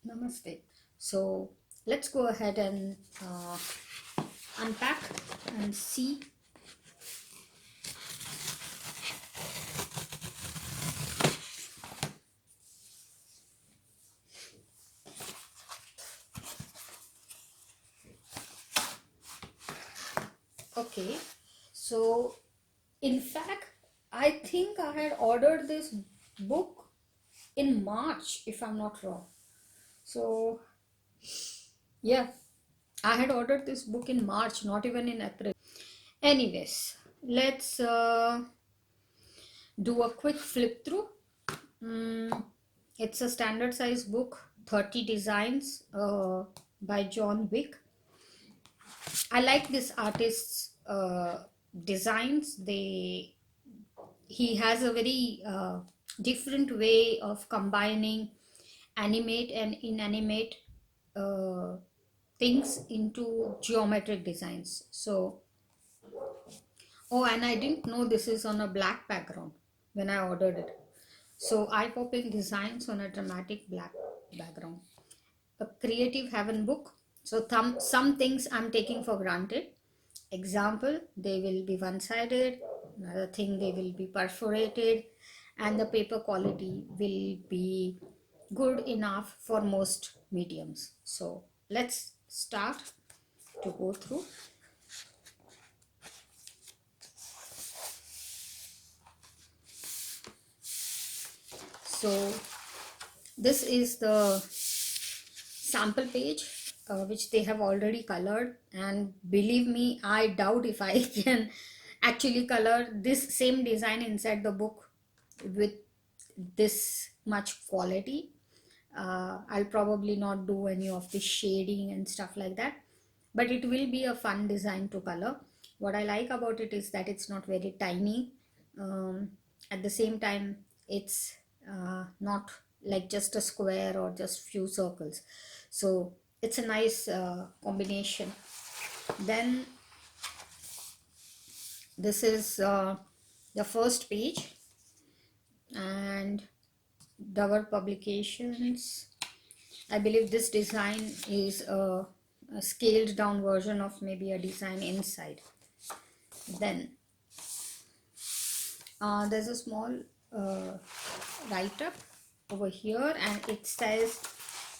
Namaste. So let's go ahead and unpack and see. Okay, so in fact, I think I had ordered this book in March, if I'm not wrong. So yeah, I had ordered this book in March, not even in April. Anyways, let's do a quick flip through. Mm, it's a standard size book, 30 designs by John Wick. I like this artist's designs. He has a very different way of combining animate and inanimate uh, things into geometric designs. So, oh, and I didn't know this is on a black background when I ordered it. So, eye-popping designs on a dramatic black background. A creative heaven book. So, some things I'm taking for granted. Example, they will be one-sided. Another thing, they will be perforated, and the paper quality will be good enough for most mediums. So, let's start to go through. So, this is the sample page which they have already colored, and believe me, I doubt if I can actually color this same design inside the book with this much quality. I'll probably not do any of the shading and stuff like that, but it will be a fun design to color. What I like about it is that it's not very tiny. At the same time, it's not like just a square or just few circles. So it's a nice combination. Then this is the first page, and Dover Publications. I believe this design is a scaled down version of maybe a design inside. Then there's a small write up over here, and it says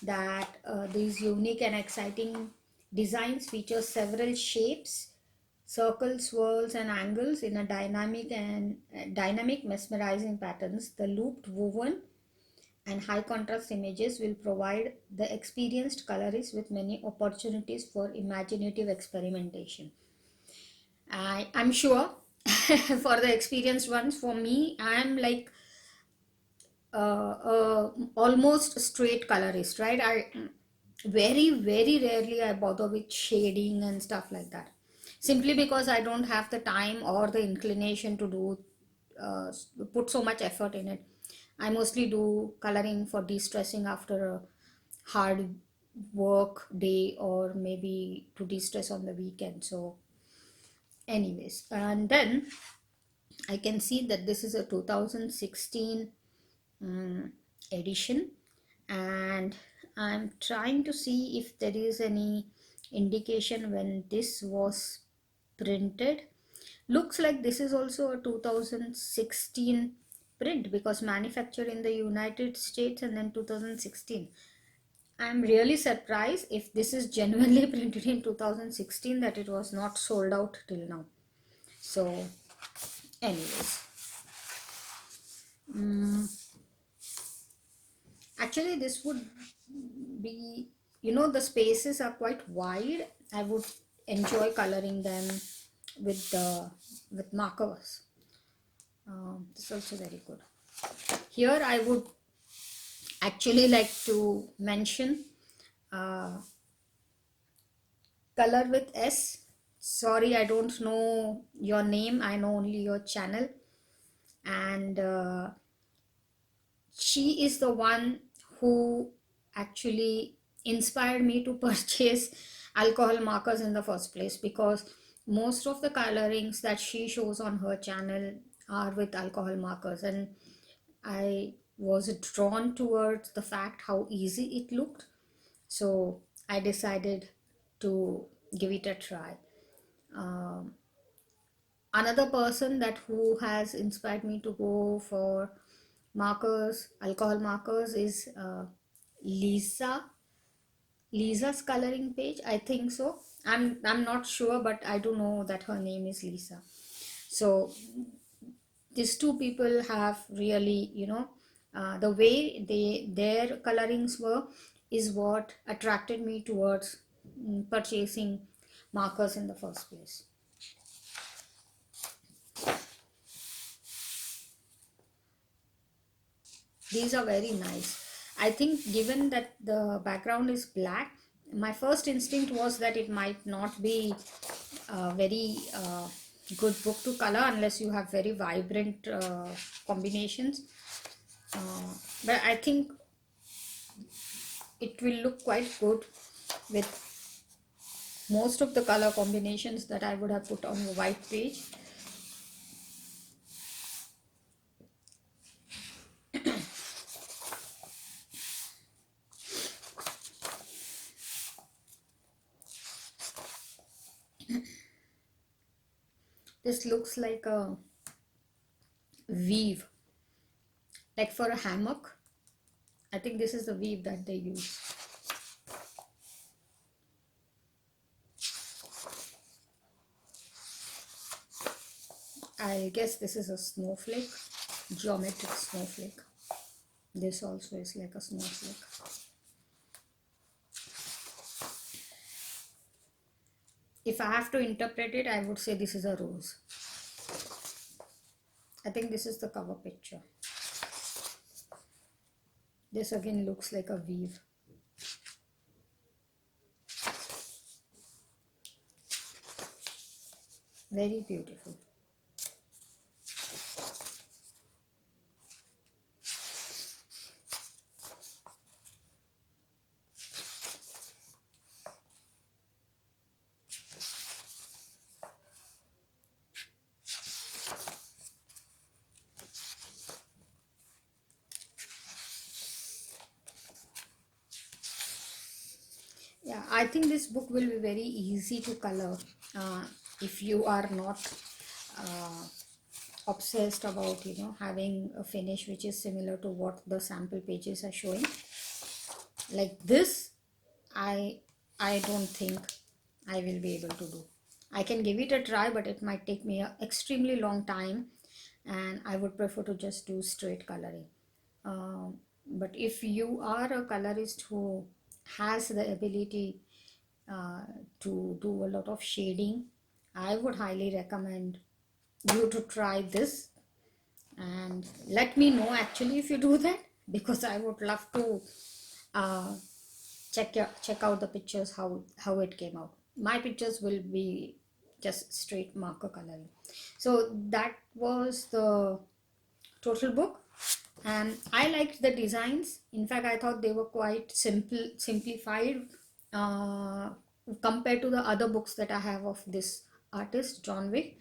that these unique and exciting designs feature several shapes, circles, swirls, and angles in a dynamic, mesmerizing patterns. The looped woven and high contrast images will provide the experienced colorist with many opportunities for imaginative experimentation. I'm sure for the experienced ones, for me, I'm like almost straight colorist, right? I very rarely I bother with shading and stuff like that, simply because I don't have the time or the inclination to do uh, put so much effort in it. I mostly do coloring for de-stressing after a hard work day, or maybe to de-stress on the weekend. So anyways, and then I can see that this is a 2016 edition, and I'm trying to see if there is any indication when this was printed. Looks like this is also a 2016 print, because manufactured in the United States and then 2016. I'm really surprised if this is genuinely printed in 2016 that it was not sold out till now. So anyways, actually this would be, the spaces are quite wide. I would enjoy coloring them with markers. This is also very good. Here I would actually like to mention uh, color with S. Sorry, I don't know your name, I know only your channel. And she is the one who actually inspired me to purchase alcohol markers in the first place, because most of the colorings that she shows on her channel are with alcohol markers, and I was drawn towards the fact how easy it looked. So I decided to give it a try. Um, Another person that who has inspired me to go for markers, alcohol markers, is Lisa. Lisa's coloring page, I think so. I'm not sure, but I do know that her name is Lisa. So these two people have really, the way their colorings were is what attracted me towards purchasing markers in the first place. These are very nice. I think given that the background is black, my first instinct was that it might not be a very good book to color unless you have very vibrant combinations. Uh, but I think it will look quite good with most of the color combinations that I would have put on the white page. This looks like a weave, like for a hammock. I think this is the weave that they use. I guess this is a snowflake, geometric snowflake. This also is like a snowflake. If I have to interpret it, I would say this is a rose. I think this is the cover picture. This again looks like a weave. Very beautiful. Yeah, I think this book will be very easy to color uh, if you are not uh, obsessed about having a finish which is similar to what the sample pages are showing. Like this, I don't think I will be able to do. I can give it a try, but it might take me an extremely long time, and I would prefer to just do straight coloring. But if you are a colorist who has the ability uh, to do a lot of shading, I would highly recommend you to try this, and let me know actually if you do that, because I would love to uh, check out the pictures, how it came out. My pictures will be just straight marker coloring. So that was the total book, and I liked the designs. In fact, I thought they were quite simplified uh, compared to the other books that I have of this artist John Wick.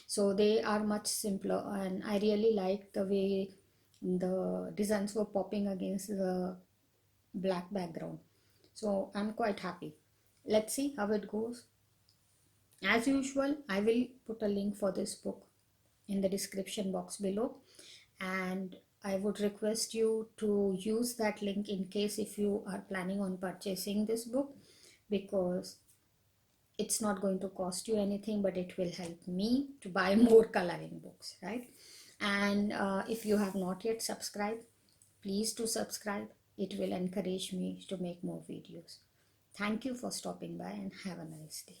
So they are much simpler, and I really liked the way the designs were popping against the black background. So I'm quite happy. Let's see how it goes. As usual, I will put a link for this book in the description box below, and I would request you to use that link in case if you are planning on purchasing this book, because it's not going to cost you anything, but it will help me to buy more coloring books, right? And if you have not yet subscribed, please do subscribe. It will encourage me to make more videos. Thank you for stopping by, and have a nice day.